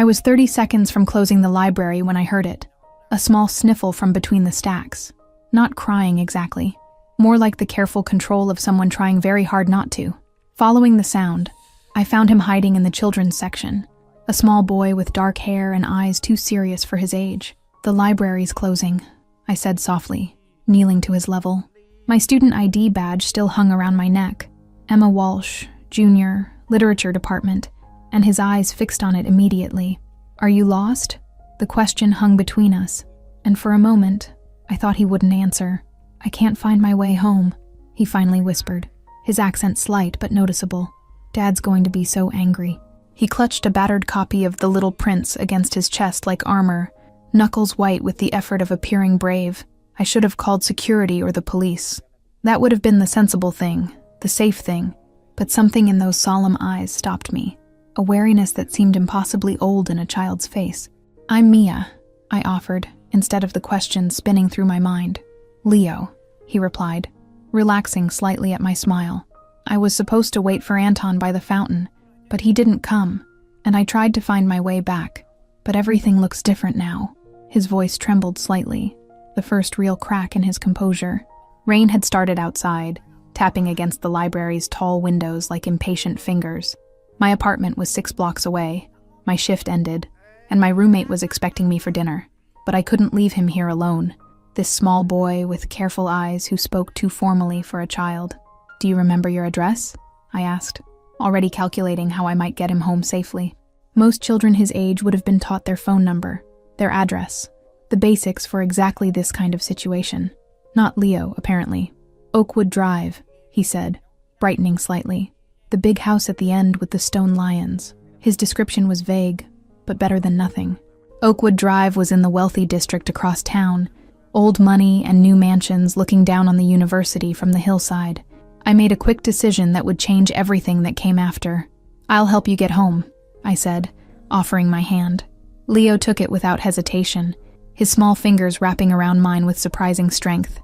I was 30 seconds from closing the library when I heard it. A small sniffle from between the stacks. Not crying exactly. More like the careful control of someone trying very hard not to. Following the sound, I found him hiding in the children's section. A small boy with dark hair and eyes too serious for his age. "The library's closing," I said softly, kneeling to his level. My student ID badge still hung around my neck. Emma Walsh, Junior, Literature Department, and his eyes fixed on it immediately. "Are you lost?" The question hung between us, and for a moment, I thought he wouldn't answer. "I can't find my way home," he finally whispered, his accent slight but noticeable. "Dad's going to be so angry." He clutched a battered copy of The Little Prince against his chest like armor, knuckles white with the effort of appearing brave. I should have called security or the police. That would have been the sensible thing, the safe thing, but something in those solemn eyes stopped me, a wariness that seemed impossibly old in a child's face. "I'm Mia," I offered, instead of the question spinning through my mind. "Leo," he replied, relaxing slightly at my smile. "I was supposed to wait for Anton by the fountain, but he didn't come, and I tried to find my way back, but everything looks different now." His voice trembled slightly, the first real crack in his composure. Rain had started outside, tapping against the library's tall windows like impatient fingers. My apartment was 6 blocks away, my shift ended, and my roommate was expecting me for dinner. But I couldn't leave him here alone, this small boy with careful eyes who spoke too formally for a child. "Do you remember your address?" I asked, already calculating how I might get him home safely. Most children his age would have been taught their phone number, their address, the basics for exactly this kind of situation. Not Leo, apparently. "Oakwood Drive," he said, brightening slightly. "The big house at the end with the stone lions." His description was vague, but better than nothing. Oakwood Drive was in the wealthy district across town, old money and new mansions looking down on the university from the hillside. I made a quick decision that would change everything that came after. "I'll help you get home," I said, offering my hand. Leo took it without hesitation, his small fingers wrapping around mine with surprising strength.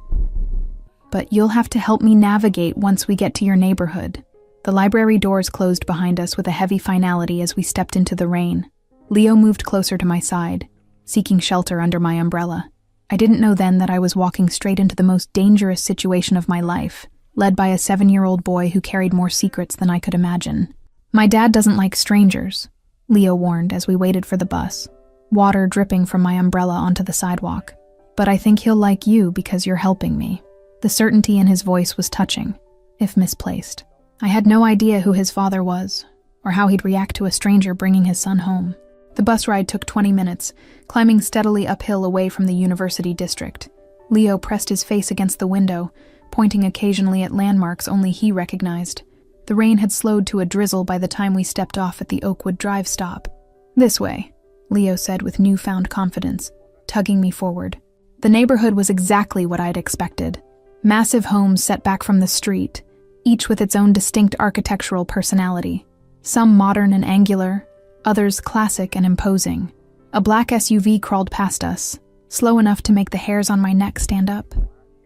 "But you'll have to help me navigate once we get to your neighborhood." The library doors closed behind us with a heavy finality as we stepped into the rain. Leo moved closer to my side, seeking shelter under my umbrella. I didn't know then that I was walking straight into the most dangerous situation of my life, led by a 7-year-old boy who carried more secrets than I could imagine. "My dad doesn't like strangers," Leo warned as we waited for the bus, water dripping from my umbrella onto the sidewalk. "But I think he'll like you because you're helping me." The certainty in his voice was touching, if misplaced. I had no idea who his father was, or how he'd react to a stranger bringing his son home. The bus ride took 20 minutes, climbing steadily uphill away from the university district. Leo pressed his face against the window, pointing occasionally at landmarks only he recognized. The rain had slowed to a drizzle by the time we stepped off at the Oakwood Drive stop. "This way," Leo said with newfound confidence, tugging me forward. The neighborhood was exactly what I'd expected. Massive homes set back from the street, each with its own distinct architectural personality. Some modern and angular, others classic and imposing. A black SUV crawled past us, slow enough to make the hairs on my neck stand up.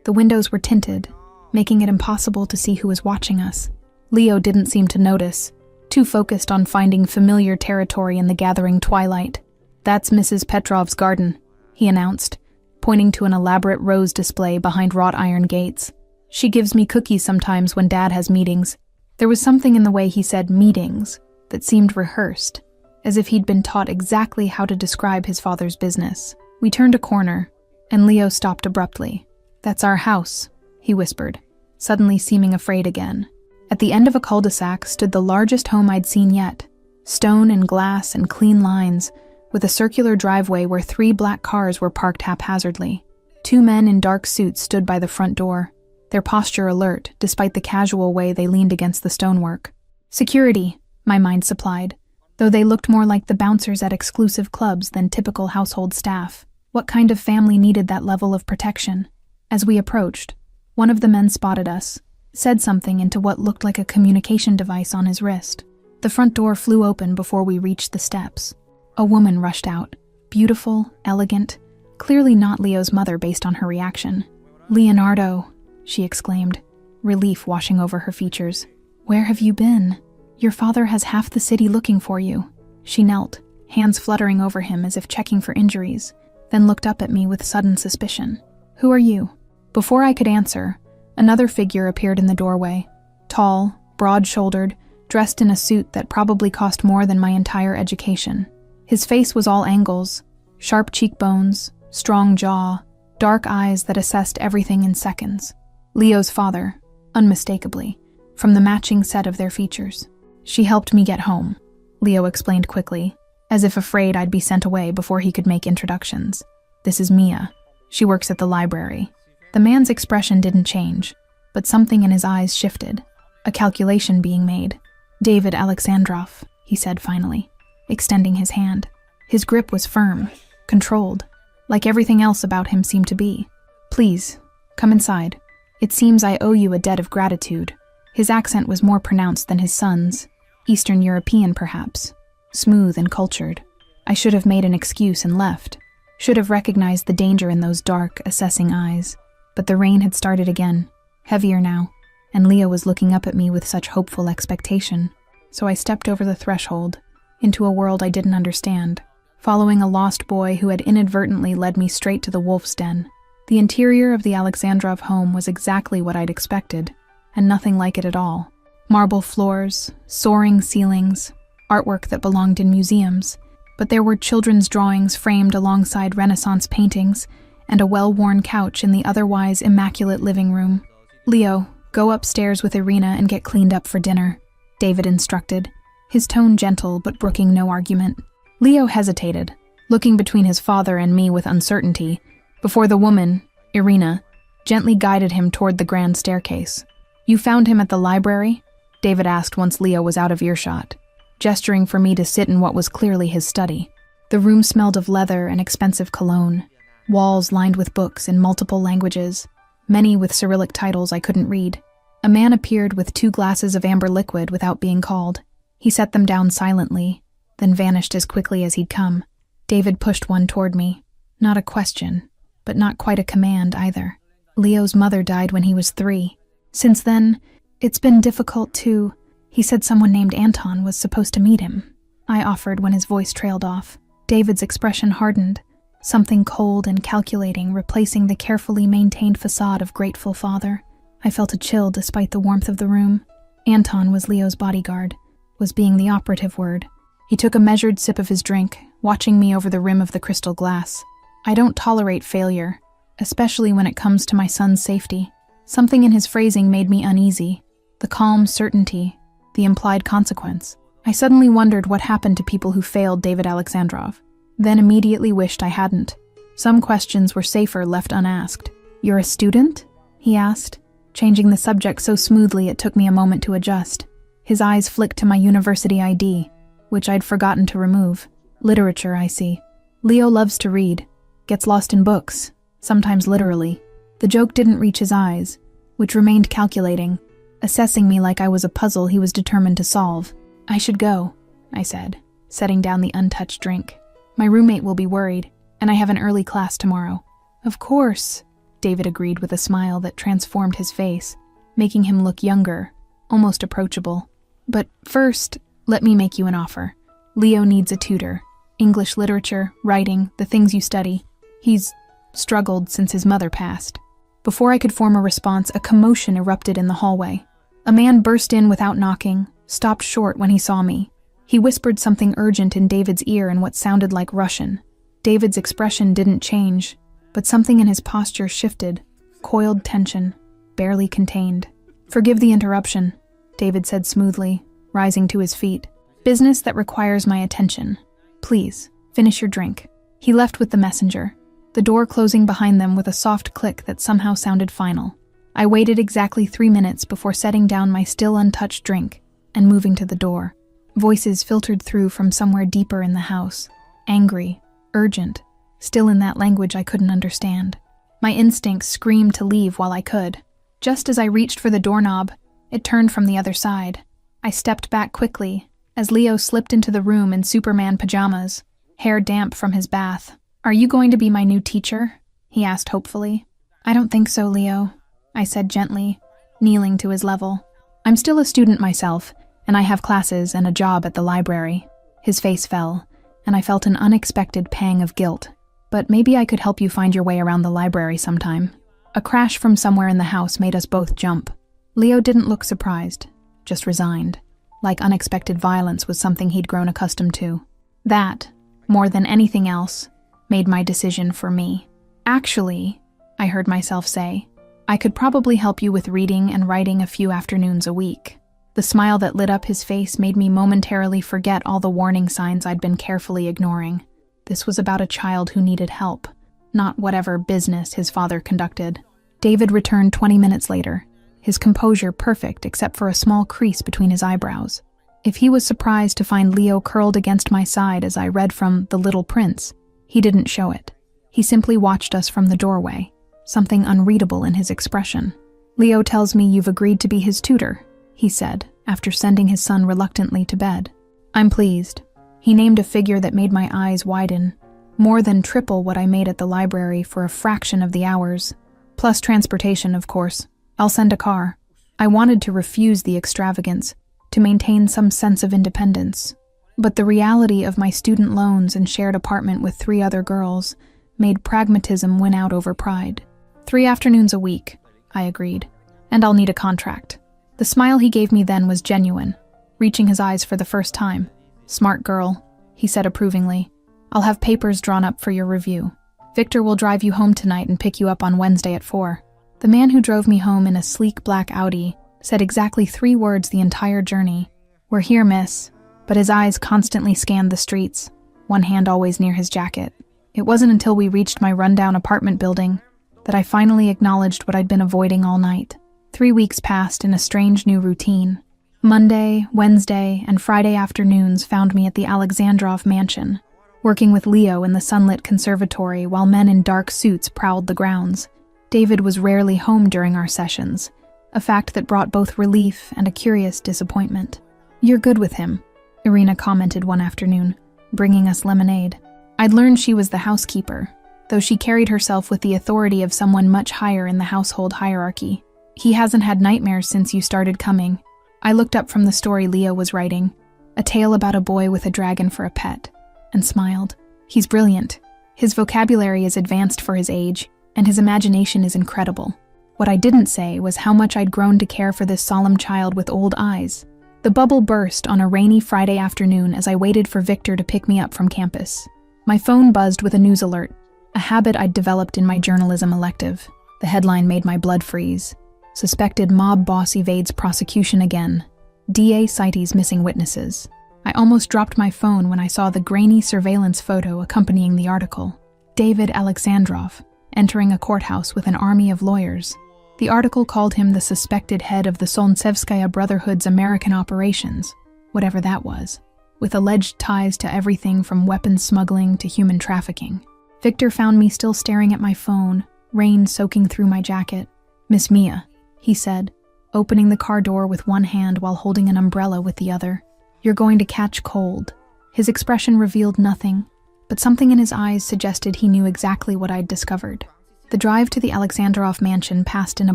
The windows were tinted, making it impossible to see who was watching us. Leo didn't seem to notice, too focused on finding familiar territory in the gathering twilight. "That's Mrs. Petrov's garden," he announced, pointing to an elaborate rose display behind wrought iron gates. "She gives me cookies sometimes when Dad has meetings." There was something in the way he said meetings that seemed rehearsed, as if he'd been taught exactly how to describe his father's business. We turned a corner, and Leo stopped abruptly. "That's our house," he whispered, suddenly seeming afraid again. At the end of a cul-de-sac stood the largest home I'd seen yet. Stone and glass and clean lines, with a circular driveway where 3 black cars were parked haphazardly. 2 men in dark suits stood by the front door, their posture alert despite the casual way they leaned against the stonework. "Security," my mind supplied, though they looked more like the bouncers at exclusive clubs than typical household staff. What kind of family needed that level of protection? As we approached, one of the men spotted us, said something into what looked like a communication device on his wrist. The front door flew open before we reached the steps. A woman rushed out, beautiful, elegant, clearly not Leo's mother based on her reaction. "Leonardo," she exclaimed, relief washing over her features. "Where have you been? Your father has half the city looking for you." She knelt, hands fluttering over him as if checking for injuries, then looked up at me with sudden suspicion. "Who are you?" Before I could answer, another figure appeared in the doorway. Tall, broad-shouldered, dressed in a suit that probably cost more than my entire education. His face was all angles, sharp cheekbones, strong jaw, dark eyes that assessed everything in seconds. Leo's father, unmistakably, from the matching set of their features. "She helped me get home," Leo explained quickly, as if afraid I'd be sent away before he could make introductions. "This is Mia. She works at the library." The man's expression didn't change, but something in his eyes shifted, a calculation being made. "David Alexandrov," he said finally, extending his hand. His grip was firm, controlled, like everything else about him seemed to be. "Please, come inside. It seems I owe you a debt of gratitude." His accent was more pronounced than his son's, Eastern European perhaps, smooth and cultured. I should have made an excuse and left, should have recognized the danger in those dark, assessing eyes. But the rain had started again, heavier now, and Leo was looking up at me with such hopeful expectation. So I stepped over the threshold, into a world I didn't understand, following a lost boy who had inadvertently led me straight to the wolf's den. The interior of the Alexandrov home was exactly what I'd expected, and nothing like it at all. Marble floors, soaring ceilings, artwork that belonged in museums, but there were children's drawings framed alongside Renaissance paintings, and a well-worn couch in the otherwise immaculate living room. "Leo, go upstairs with Irina and get cleaned up for dinner," David instructed, his tone gentle but brooking no argument. Leo hesitated, looking between his father and me with uncertainty, before the woman, Irina, gently guided him toward the grand staircase. "You found him at the library?" David asked once Leo was out of earshot, gesturing for me to sit in what was clearly his study. The room smelled of leather and expensive cologne, walls lined with books in multiple languages, many with Cyrillic titles I couldn't read. A man appeared with 2 glasses of amber liquid without being called. He set them down silently, then vanished as quickly as he'd come. David pushed one toward me. Not a question, but not quite a command either. "Leo's mother died when he was 3. Since then, it's been difficult to..." He said someone named Anton was supposed to meet him, I offered when his voice trailed off. David's expression hardened, something cold and calculating replacing the carefully maintained facade of grateful father. I felt a chill despite the warmth of the room. Anton was Leo's bodyguard, was being the operative word. He took a measured sip of his drink, watching me over the rim of the crystal glass. "I don't tolerate failure, especially when it comes to my son's safety." Something in his phrasing made me uneasy, the calm certainty, the implied consequence. I suddenly wondered what happened to people who failed David Alexandrov, then immediately wished I hadn't. Some questions were safer left unasked. "You're a student?" he asked, changing the subject so smoothly it took me a moment to adjust. His eyes flicked to my university ID, which I'd forgotten to remove. "Literature, I see. Leo loves to read, gets lost in books, sometimes literally." The joke didn't reach his eyes, which remained calculating, assessing me like I was a puzzle he was determined to solve. "I should go," I said, setting down the untouched drink. "My roommate will be worried, and I have an early class tomorrow." "Of course," David agreed with a smile that transformed his face, making him look younger, almost approachable. "But first, let me make you an offer. Leo needs a tutor. English literature, writing, the things you study. He's struggled since his mother passed." Before I could form a response, a commotion erupted in the hallway. A man burst in without knocking, stopped short when he saw me. He whispered something urgent in David's ear in what sounded like Russian. David's expression didn't change, but something in his posture shifted, coiled tension, barely contained. "Forgive the interruption," David said smoothly, rising to his feet. "Business that requires my attention. Please, finish your drink." He left with the messenger, the door closing behind them with a soft click that somehow sounded final. I waited exactly 3 minutes before setting down my still untouched drink and moving to the door. Voices filtered through from somewhere deeper in the house, angry, urgent, still in that language I couldn't understand. My instincts screamed to leave while I could. Just as I reached for the doorknob, it turned from the other side. I stepped back quickly as Leo slipped into the room in Superman pajamas, hair damp from his bath. "Are you going to be my new teacher?" he asked hopefully. "I don't think so, Leo," I said gently, kneeling to his level. "I'm still a student myself, and I have classes and a job at the library." His face fell, and I felt an unexpected pang of guilt. But maybe I could help you find your way around the library sometime. A crash from somewhere in the house made us both jump. Leo didn't look surprised, just resigned, like unexpected violence was something he'd grown accustomed to. That, more than anything else, made my decision for me. Actually, I heard myself say, I could probably help you with reading and writing a few afternoons a week. The smile that lit up his face made me momentarily forget all the warning signs I'd been carefully ignoring. This was about a child who needed help, not whatever business his father conducted. David returned 20 minutes later, his composure perfect except for a small crease between his eyebrows. If he was surprised to find Leo curled against my side as I read from The Little Prince, he didn't show it. He simply watched us from the doorway, something unreadable in his expression. Leo tells me you've agreed to be his tutor, he said, after sending his son reluctantly to bed. I'm pleased. He named a figure that made my eyes widen, more than triple what I made at the library for a fraction of the hours. Plus transportation, of course. I'll send a car. I wanted to refuse the extravagance, to maintain some sense of independence. But the reality of my student loans and shared apartment with 3 other girls made pragmatism win out over pride. 3 afternoons a week, I agreed, and I'll need a contract. The smile he gave me then was genuine, reaching his eyes for the first time. Smart girl, he said approvingly. I'll have papers drawn up for your review. Victor will drive you home tonight and pick you up on Wednesday at 4. The man who drove me home in a sleek black Audi said exactly 3 words the entire journey. We're here, miss. But his eyes constantly scanned the streets, one hand always near his jacket. It wasn't until we reached my rundown apartment building that I finally acknowledged what I'd been avoiding all night. 3 weeks passed in a strange new routine. Monday, Wednesday, and Friday afternoons found me at the Alexandrov mansion, working with Leo in the sunlit conservatory while men in dark suits prowled the grounds. David was rarely home during our sessions, a fact that brought both relief and a curious disappointment. You're good with him, Irina commented one afternoon, bringing us lemonade. I'd learned she was the housekeeper, though she carried herself with the authority of someone much higher in the household hierarchy. He hasn't had nightmares since you started coming. I looked up from the story Leo was writing, a tale about a boy with a dragon for a pet, and smiled. He's brilliant. His vocabulary is advanced for his age, and his imagination is incredible. What I didn't say was how much I'd grown to care for this solemn child with old eyes. The bubble burst on a rainy Friday afternoon as I waited for Victor to pick me up from campus. My phone buzzed with a news alert, a habit I'd developed in my journalism elective. The headline made my blood freeze. Suspected mob boss evades prosecution again. DA cites missing witnesses. I almost dropped my phone when I saw the grainy surveillance photo accompanying the article. David Alexandrov, entering a courthouse with an army of lawyers. The article called him the suspected head of the Solntsevskaya Brotherhood's American operations, whatever that was, with alleged ties to everything from weapons smuggling to human trafficking. Victor found me still staring at my phone, rain soaking through my jacket. Miss Mia, he said, opening the car door with one hand while holding an umbrella with the other. You're going to catch cold. His expression revealed nothing, but something in his eyes suggested he knew exactly what I'd discovered. The drive to the Alexandrov mansion passed in a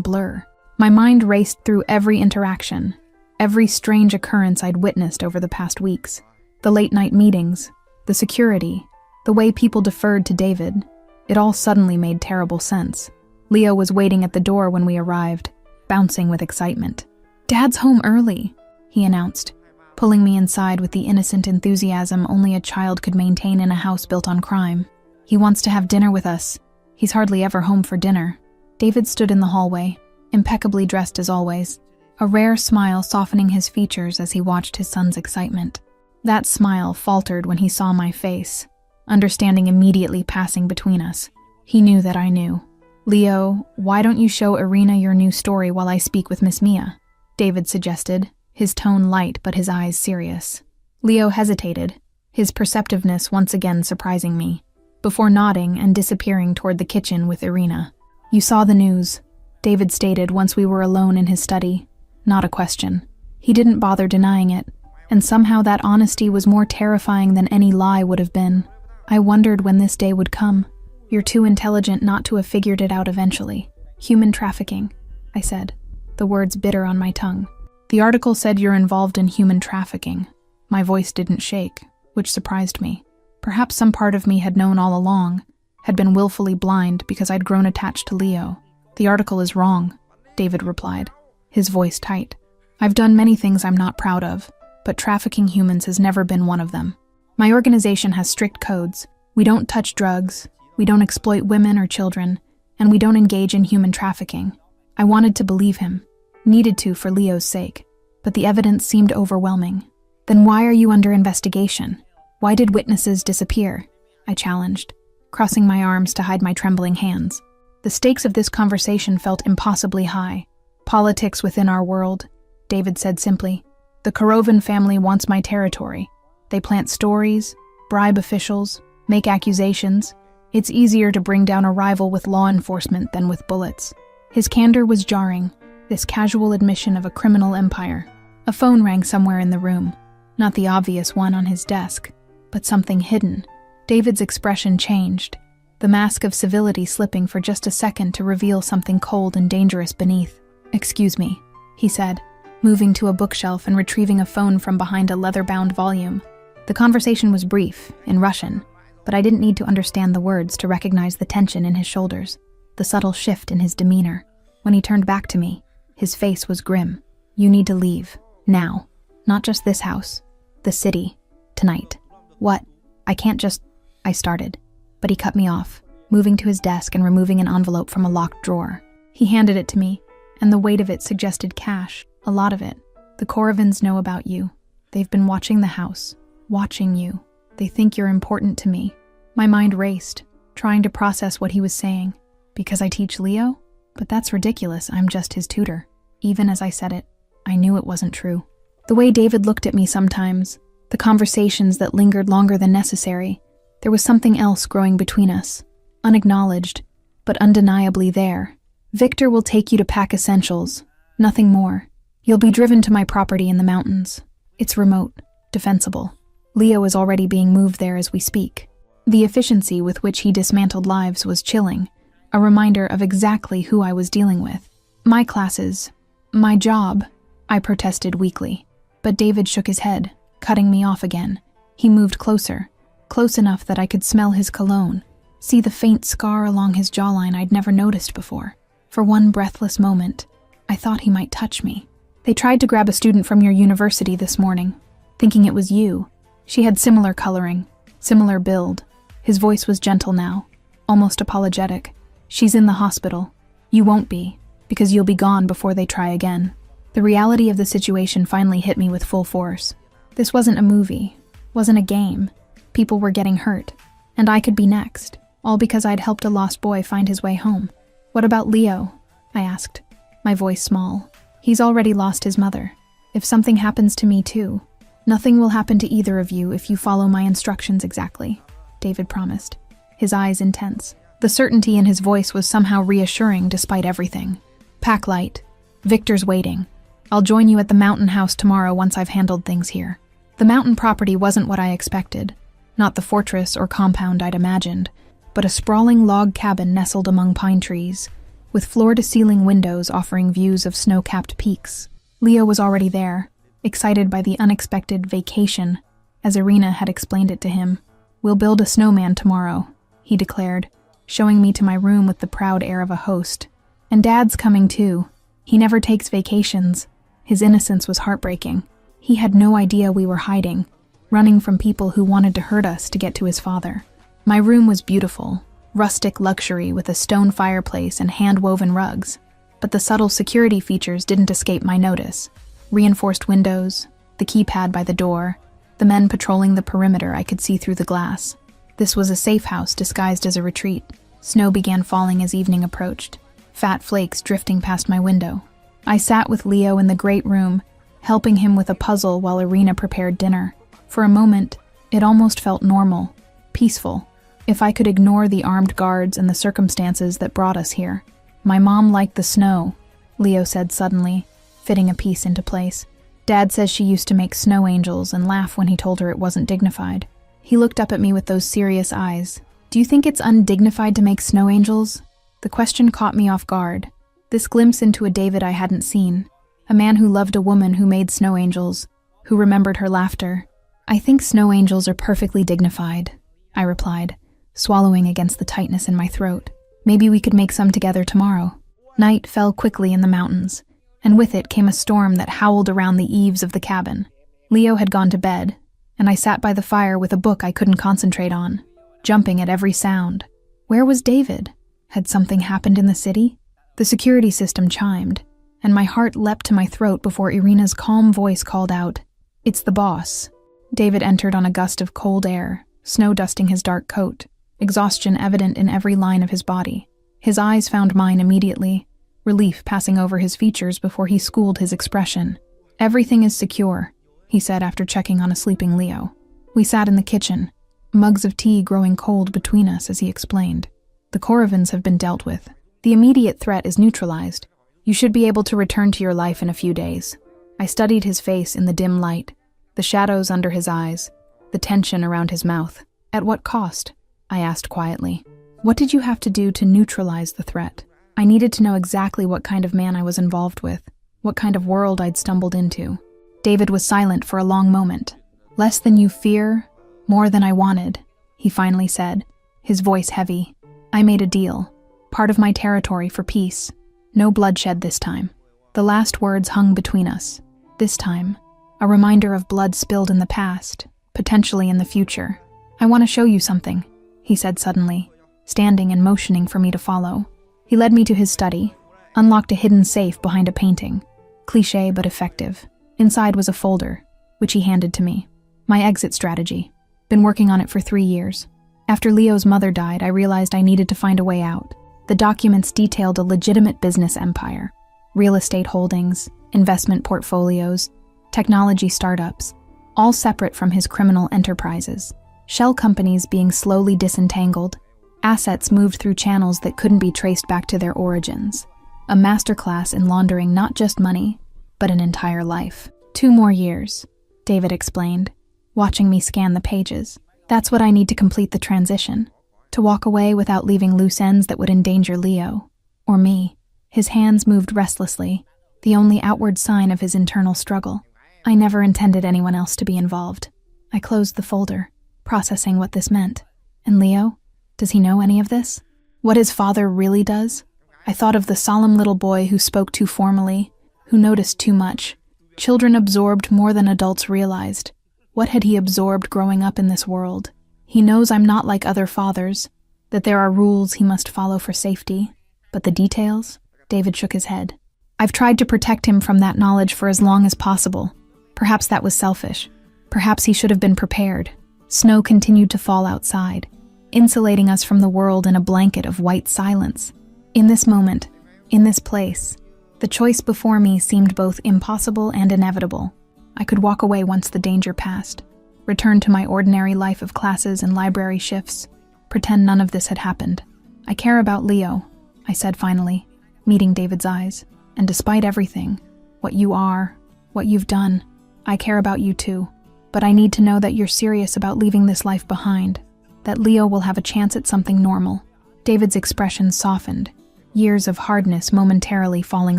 blur. My mind raced through every interaction, every strange occurrence I'd witnessed over the past weeks. The late-night meetings, the security, the way people deferred to David. It all suddenly made terrible sense. Leo was waiting at the door when we arrived, bouncing with excitement. Dad's home early, he announced, pulling me inside with the innocent enthusiasm only a child could maintain in a house built on crime. He wants to have dinner with us. He's hardly ever home for dinner. David stood in the hallway, impeccably dressed as always, a rare smile softening his features as he watched his son's excitement. That smile faltered when he saw my face, understanding immediately passing between us. He knew that I knew. Leo, why don't you show Irina your new story while I speak with Miss Mia? David suggested, his tone light but his eyes serious. Leo hesitated, his perceptiveness once again surprising me, before nodding and disappearing toward the kitchen with Irina. You saw the news, David stated once we were alone in his study. Not a question. He didn't bother denying it, and somehow that honesty was more terrifying than any lie would have been. I wondered when this day would come. You're too intelligent not to have figured it out eventually. Human trafficking, I said, the words bitter on my tongue. The article said you're involved in human trafficking. My voice didn't shake, which surprised me. Perhaps some part of me had known all along, had been willfully blind because I'd grown attached to Leo. "The article is wrong," David replied, his voice tight. "I've done many things I'm not proud of, but trafficking humans has never been one of them. My organization has strict codes. We don't touch drugs, we don't exploit women or children, and we don't engage in human trafficking." I wanted to believe him, needed to for Leo's sake, but the evidence seemed overwhelming. "Then why are you under investigation? Why did witnesses disappear?" I challenged, crossing my arms to hide my trembling hands. The stakes of this conversation felt impossibly high. "Politics within our world," David said simply. "The Korovan family wants my territory. They plant stories, bribe officials, make accusations. It's easier to bring down a rival with law enforcement than with bullets." His candor was jarring, this casual admission of a criminal empire. A phone rang somewhere in the room, not the obvious one on his desk, but something hidden. David's expression changed, the mask of civility slipping for just a second to reveal something cold and dangerous beneath. "Excuse me," he said, moving to a bookshelf and retrieving a phone from behind a leather-bound volume. The conversation was brief, in Russian, but I didn't need to understand the words to recognize the tension in his shoulders, the subtle shift in his demeanor. When he turned back to me, his face was grim. "You need to leave, now. Not just this house, the city, tonight." "What? I can't just—" I started, but he cut me off, moving to his desk and removing an envelope from a locked drawer. He handed it to me, and the weight of it suggested cash, a lot of it. "The Korovans know about you. They've been watching the house, watching you. They think you're important to me." My mind raced, trying to process what he was saying. "Because I teach Leo? But that's ridiculous, I'm just his tutor." Even as I said it, I knew it wasn't true. The way David looked at me sometimes, the conversations that lingered longer than necessary, there was something else growing between us, unacknowledged, but undeniably there. "Victor will take you to pack essentials, nothing more. You'll be driven to my property in the mountains. It's remote, defensible. Leo is already being moved there as we speak." The efficiency with which he dismantled lives was chilling, a reminder of exactly who I was dealing with. "My classes, my job," I protested weakly. But David shook his head, cutting me off again. He moved closer, close enough that I could smell his cologne, see the faint scar along his jawline I'd never noticed before. For one breathless moment, I thought he might touch me. "They tried to grab a student from your university this morning, thinking it was you. She had similar coloring, similar build." His voice was gentle now, almost apologetic. "She's in the hospital. You won't be, because you'll be gone before they try again." The reality of the situation finally hit me with full force. This wasn't a movie, wasn't a game. People were getting hurt, and I could be next, all because I'd helped a lost boy find his way home. "What about Leo?" I asked, my voice small. "He's already lost his mother. If something happens to me too, nothing will happen to either of you if you follow my instructions exactly," David promised, his eyes intense. The certainty in his voice was somehow reassuring despite everything. "Pack light. Victor's waiting. I'll join you at the mountain house tomorrow once I've handled things here." The mountain property wasn't what I expected, not the fortress or compound I'd imagined, but a sprawling log cabin nestled among pine trees, with floor-to-ceiling windows offering views of snow-capped peaks. Leo was already there, excited by the unexpected vacation, as Irina had explained it to him. "We'll build a snowman tomorrow," he declared, showing me to my room with the proud air of a host. "And Dad's coming too. He never takes vacations." His innocence was heartbreaking. He had no idea we were hiding, running from people who wanted to hurt us to get to his father. My room was beautiful, rustic luxury with a stone fireplace and hand-woven rugs, but the subtle security features didn't escape my notice. Reinforced windows, the keypad by the door, the men patrolling the perimeter I could see through the glass. This was a safe house disguised as a retreat. Snow began falling as evening approached, fat flakes drifting past my window. I sat with Leo in the great room, helping him with a puzzle while Irina prepared dinner. For a moment, it almost felt normal, peaceful, if I could ignore the armed guards and the circumstances that brought us here. "My mom liked the snow," Leo said suddenly, fitting a piece into place. "Dad says she used to make snow angels and laugh when he told her it wasn't dignified." He looked up at me with those serious eyes. "Do you think it's undignified to make snow angels?" The question caught me off guard. This glimpse into a David I hadn't seen, a man who loved a woman who made snow angels, who remembered her laughter. "I think snow angels are perfectly dignified," I replied, swallowing against the tightness in my throat. Maybe we could make some together tomorrow. Night fell quickly in the mountains, and with it came a storm that howled around the eaves of the cabin. Leo had gone to bed, and I sat by the fire with a book I couldn't concentrate on, jumping at every sound. Where was David? Had something happened in the city? The security system chimed, and my heart leapt to my throat before Irina's calm voice called out, "It's the boss." David entered on a gust of cold air, snow dusting his dark coat, exhaustion evident in every line of his body. His eyes found mine immediately, relief passing over his features before he schooled his expression. "Everything is secure," he said after checking on a sleeping Leo. We sat in the kitchen, mugs of tea growing cold between us as he explained. "The Korovans have been dealt with. The immediate threat is neutralized. You should be able to return to your life in a few days." I studied his face in the dim light, the shadows under his eyes, the tension around his mouth. "At what cost?" I asked quietly. "What did you have to do to neutralize the threat?" I needed to know exactly what kind of man I was involved with, what kind of world I'd stumbled into. David was silent for a long moment. "Less than you fear, more than I wanted," he finally said, his voice heavy. "I made a deal, part of my territory for peace. No bloodshed this time." The last words hung between us. This time, a reminder of blood spilled in the past, potentially in the future. "I want to show you something," he said suddenly, standing and motioning for me to follow. He led me to his study, unlocked a hidden safe behind a painting. Cliché but effective. Inside was a folder, which he handed to me. My exit strategy. Been working on it for 3 years. After Leo's mother died, I realized I needed to find a way out. The documents detailed a legitimate business empire. Real estate holdings, investment portfolios, technology startups, all separate from his criminal enterprises. Shell companies being slowly disentangled, assets moved through channels that couldn't be traced back to their origins. A masterclass in laundering not just money, but an entire life. 2 more years, David explained, watching me scan the pages. That's what I need to complete the transition. To walk away without leaving loose ends that would endanger Leo, or me. His hands moved restlessly, the only outward sign of his internal struggle. I never intended anyone else to be involved. I closed the folder, processing what this meant. And Leo? Does he know any of this? What his father really does? I thought of the solemn little boy who spoke too formally, who noticed too much. Children absorbed more than adults realized. What had he absorbed growing up in this world? He knows I'm not like other fathers, that there are rules he must follow for safety. But the details? David shook his head. I've tried to protect him from that knowledge for as long as possible. Perhaps that was selfish. Perhaps he should have been prepared. Snow continued to fall outside, insulating us from the world in a blanket of white silence. In this moment, in this place, the choice before me seemed both impossible and inevitable. I could walk away once the danger passed, return to my ordinary life of classes and library shifts, pretend none of this had happened. I care about Leo, I said finally, meeting David's eyes. And despite everything, what you are, what you've done, I care about you too. But I need to know that you're serious about leaving this life behind, that Leo will have a chance at something normal. David's expression softened, years of hardness momentarily falling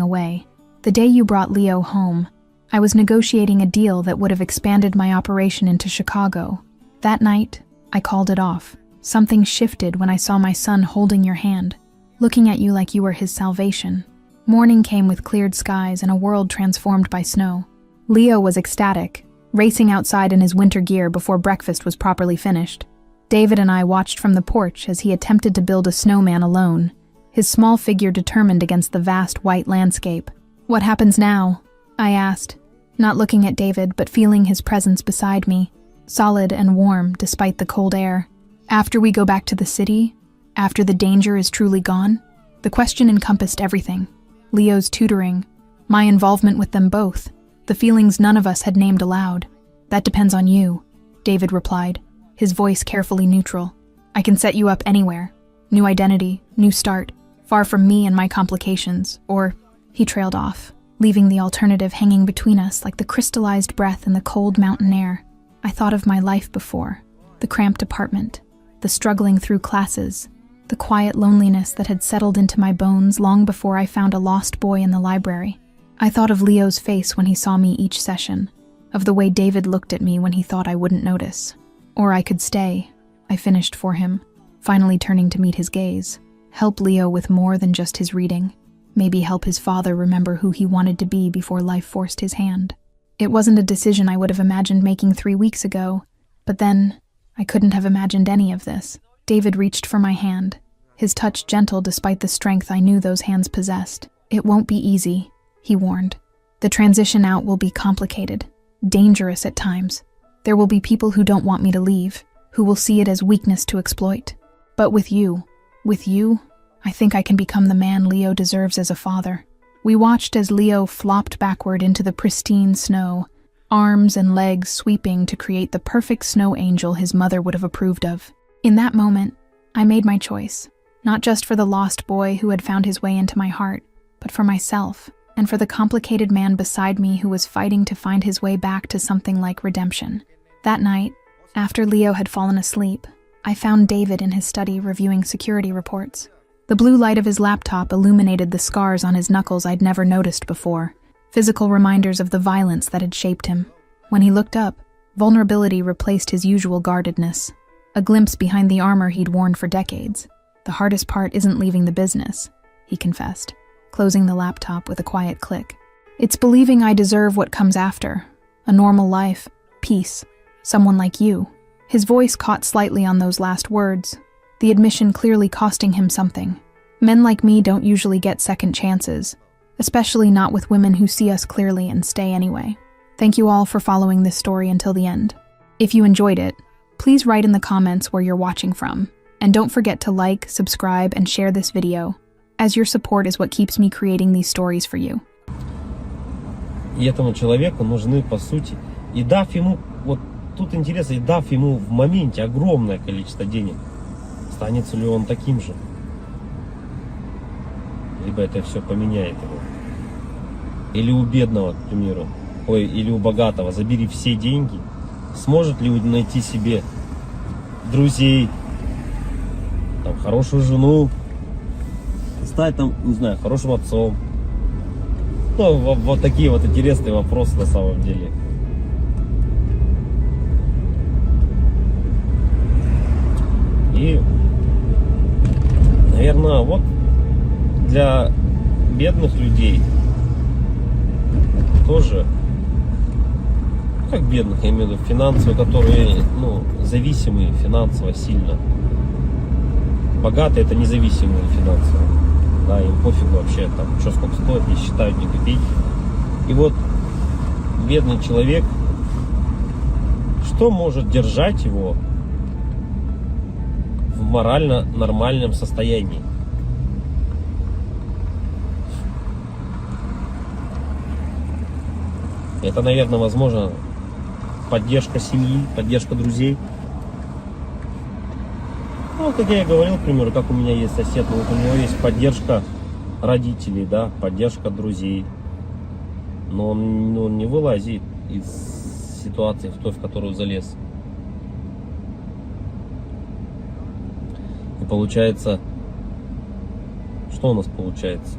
away. The day you brought Leo home, I was negotiating a deal that would have expanded my operation into Chicago. That night, I called it off. Something shifted when I saw my son holding your hand, looking at you like you were his salvation. Morning came with cleared skies and a world transformed by snow. Leo was ecstatic, racing outside in his winter gear before breakfast was properly finished. David and I watched from the porch as he attempted to build a snowman alone, his small figure determined against the vast white landscape. "What happens now?" I asked, not looking at David but feeling his presence beside me, solid and warm despite the cold air. "After we go back to the city? After the danger is truly gone?" The question encompassed everything. Leo's tutoring, my involvement with them both, the feelings none of us had named aloud. "That depends on you," David replied, his voice carefully neutral. "I can set you up anywhere. New identity, new start, far from me and my complications, or..." He trailed off, leaving the alternative hanging between us like the crystallized breath in the cold mountain air. I thought of my life before, the cramped apartment, the struggling through classes, the quiet loneliness that had settled into my bones long before I found a lost boy in the library. I thought of Leo's face when he saw me each session, of the way David looked at me when he thought I wouldn't notice. Or I could stay, I finished for him, finally turning to meet his gaze. Help Leo with more than just his reading. Maybe help his father remember who he wanted to be before life forced his hand. It wasn't a decision I would have imagined making 3 weeks ago, but then I couldn't have imagined any of this. David reached for my hand, his touch gentle despite the strength I knew those hands possessed. It won't be easy, he warned. The transition out will be complicated, dangerous at times. There will be people who don't want me to leave, who will see it as weakness to exploit. But with you, I think I can become the man Leo deserves as a father. We watched as Leo flopped backward into the pristine snow, arms and legs sweeping to create the perfect snow angel his mother would have approved of. In that moment, I made my choice, not just for the lost boy who had found his way into my heart, but for myself, and for the complicated man beside me who was fighting to find his way back to something like redemption. That night, after Leo had fallen asleep, I found David in his study reviewing security reports. The blue light of his laptop illuminated the scars on his knuckles I'd never noticed before, physical reminders of the violence that had shaped him. When he looked up, vulnerability replaced his usual guardedness, a glimpse behind the armor he'd worn for decades. The hardest part isn't leaving the business, he confessed, closing the laptop with a quiet click. It's believing I deserve what comes after, a normal life, peace, someone like you. His voice caught slightly on those last words, the admission clearly costing him something. Men like me don't usually get second chances, especially not with women who see us clearly and stay anyway. Thank you all for following this story until the end. If you enjoyed it, please write in the comments where you're watching from, and don't forget to like, subscribe, and share this video, as your support is what keeps me creating these stories for you. И этому человеку нужны, по сути, и дав ему, вот тут интересно, и дав ему в моменте огромное количество денег, останется ли он таким же? Либо это все поменяет его. Или у бедного, к примеру, или у богатого, забери все деньги, сможет ли он найти себе друзей, там, хорошую жену, стать там, не знаю, хорошим отцом? Ну, вот такие вот интересные вопросы на самом деле. И, наверное, вот для бедных людей тоже, как бедных, я имею в виду финансово, которые, ну, зависимые финансово сильно. Богатые — это независимые финансово. Да, им пофигу вообще, там, что сколько стоит, не считают ни копейки. И вот бедный человек, что может держать его в морально нормальном состоянии? Это, наверное, возможно, поддержка семьи, поддержка друзей. Ну, как я и говорил, к примеру, как у меня есть сосед, вот у него есть поддержка родителей, да, поддержка друзей. Но он не вылазит из ситуации, в которую залез. И получается, что у нас получается?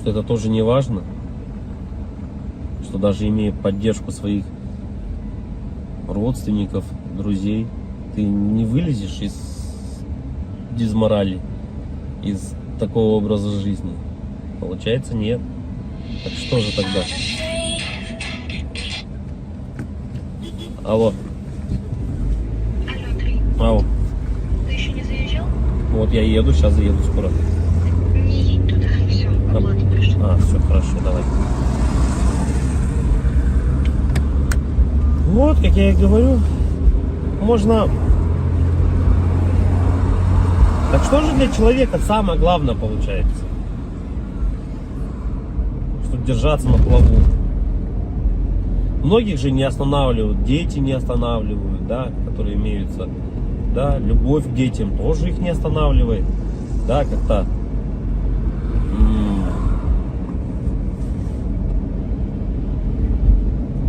Что это тоже не важно? Что даже имея поддержку своих родственников, друзей, ты не вылезешь из дизморали, из такого образа жизни? Получается, нет. Так что же тогда? Алло. Алло. Ты еще не заезжал? Вот я еду, сейчас заеду скоро. Не едь туда, все, ладно, пришла. Все, хорошо, давай. Вот, как я и говорю, можно... Так что же для человека самое главное получается? Чтобы держаться на плаву. Многих же не останавливают, дети не останавливают, да, которые имеются. Да, любовь к детям тоже их не останавливает. Да, как-то...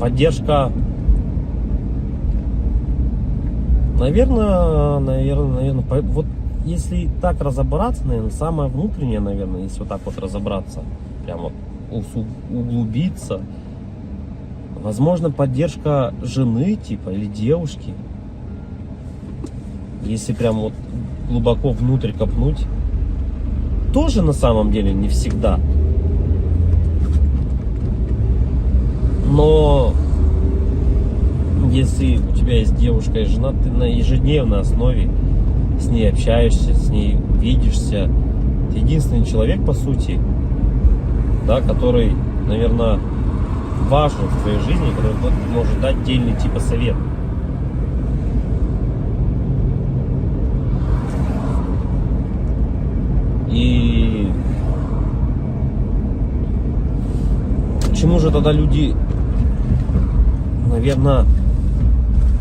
Поддержка... Наверное, вот если так разобраться, наверное, самое внутреннее, наверное, если вот так вот разобраться, прямо углубиться, возможно, поддержка жены, типа, или девушки, если прям вот глубоко внутрь копнуть, тоже на самом деле не всегда. Но если у тебя есть девушка и жена, ты на ежедневной основе с ней общаешься, с ней видишься. Это единственный человек, по сути, да, который, наверное, важен в твоей жизни, который может дать дельный типа совет. И почему же тогда люди, наверное,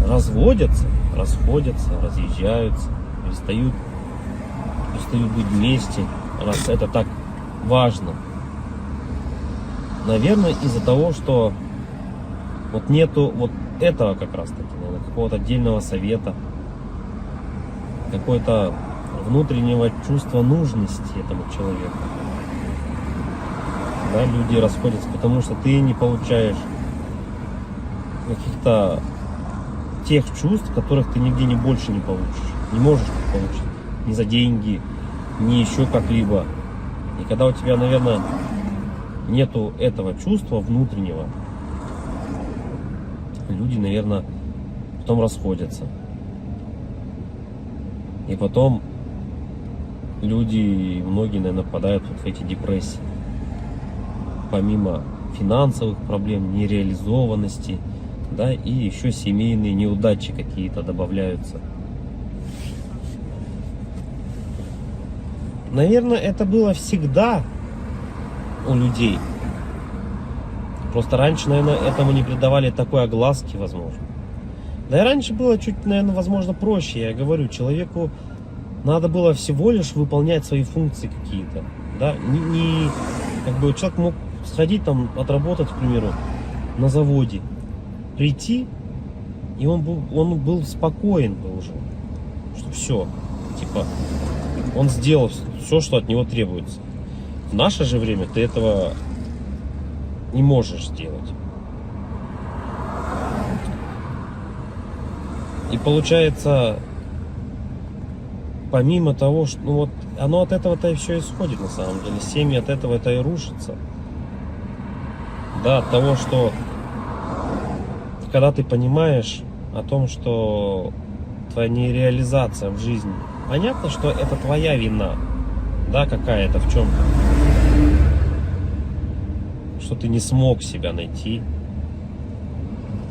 расходятся, разъезжаются, перестают быть вместе, раз это так важно? Наверное, из-за того, что вот нету вот этого как раз таки, наверное, какого-то отдельного совета, какой-то внутреннего чувства нужности этому человеку. Да, люди расходятся, потому что ты не получаешь каких-то тех чувств, которых ты нигде больше не получишь. Не можешь получить. Ни за деньги, ни еще как-либо. И когда у тебя, наверное, нету этого чувства внутреннего, люди, наверное, потом расходятся. И потом люди, многие, наверное, попадают вот в эти депрессии. Помимо финансовых проблем, нереализованности, да, и еще семейные неудачи какие-то добавляются. Наверное, это было всегда у людей. Просто раньше, наверное, этому не придавали такой огласки, возможно. Да и раньше было чуть, наверное, возможно, проще. Я говорю, человеку надо было всего лишь выполнять свои функции какие-то. Да? Как бы человек мог сходить там, отработать, к примеру, на заводе, прийти, и он был спокоен был уже. Что все, типа, он сделал все, что от него требуется. В наше же время ты этого не можешь сделать. И получается, помимо того, что вот оно от этого-то и все исходит на самом деле. Семьи от этого-то и рушатся. Да, от того, что когда ты понимаешь о том, что твоя нереализация в жизни, понятно, что это твоя вина, да, какая-то в чем-то, что ты не смог себя найти.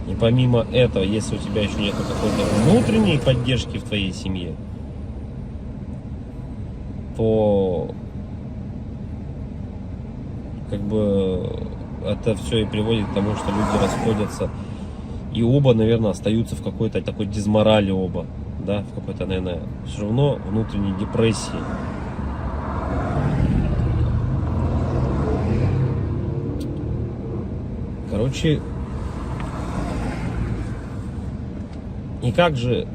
И помимо этого, если у тебя еще нет какой-то внутренней поддержки в твоей семье, то как бы это все и приводит к тому, что люди расходятся. И оба, наверное, остаются в какой-то такой дизморали оба. Да, в какой-то, наверное, все равно внутренней депрессии. Короче, и как же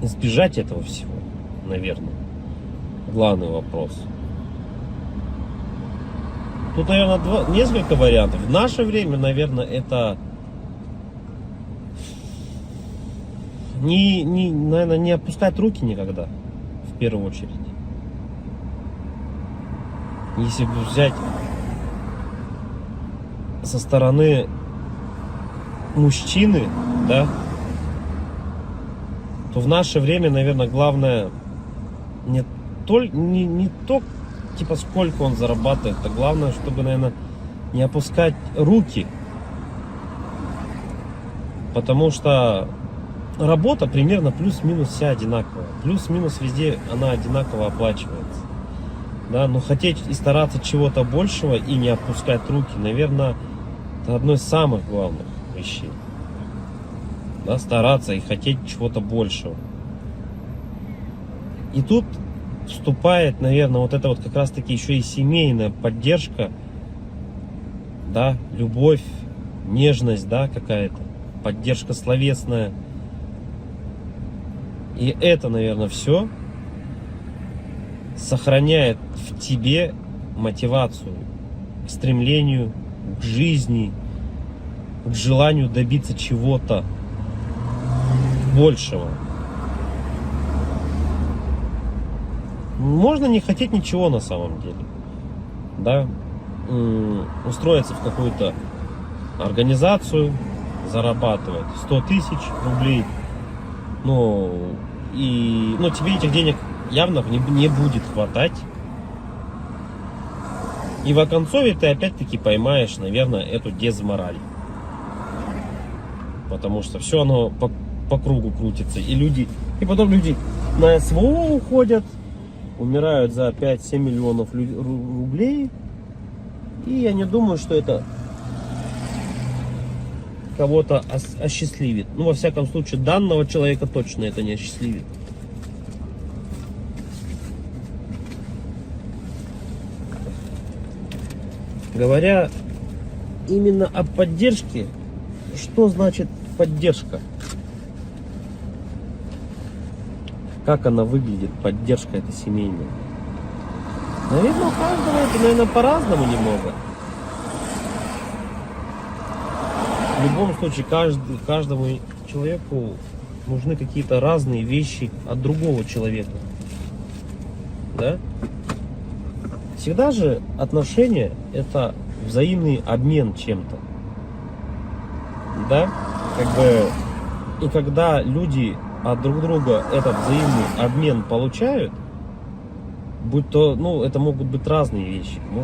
избежать этого всего, наверное, главный вопрос. Тут, наверное, несколько вариантов. В наше время, наверное, это наверное, не опускать руки никогда, в первую очередь. Если взять со стороны мужчины, да, то в наше время, наверное, главное не то, типа, сколько он зарабатывает, а главное, чтобы, наверное, не опускать руки. Потому что работа примерно плюс-минус вся одинаковая. Плюс-минус везде она одинаково оплачивается. Да, но хотеть и стараться чего-то большего и не опускать руки, наверное, это одно из самых главных вещей. Да, стараться и хотеть чего-то большего. И тут вступает, наверное, вот это вот как раз таки еще и семейная поддержка, да, любовь, нежность, да, какая-то, поддержка словесная. И это, наверное, все сохраняет в тебе мотивацию к стремлению, к жизни, к желанию добиться чего-то большего. Можно не хотеть ничего на самом деле. Да? Устроиться в какую-то организацию, зарабатывать 100 тысяч рублей. Ну, тебе этих денег явно не будет хватать. И в оконцове ты опять-таки поймаешь, наверное, эту дезмораль. Потому что все оно по кругу крутится. И потом люди на СВО уходят, умирают за 5-7 миллионов рублей. И я не думаю, что это кого-то осчастливит. Ну, во всяком случае, данного человека точно это не осчастливит. Говоря именно о поддержке, что значит поддержка? Как она выглядит, поддержка эта семейная? Наверное, у каждого это, по-разному немного. В любом случае, каждому человеку нужны какие-то разные вещи от другого человека. Да? Всегда же отношения — это взаимный обмен чем-то. Да? И когда люди от друг друга этот взаимный обмен получают, будь то, это могут быть разные вещи.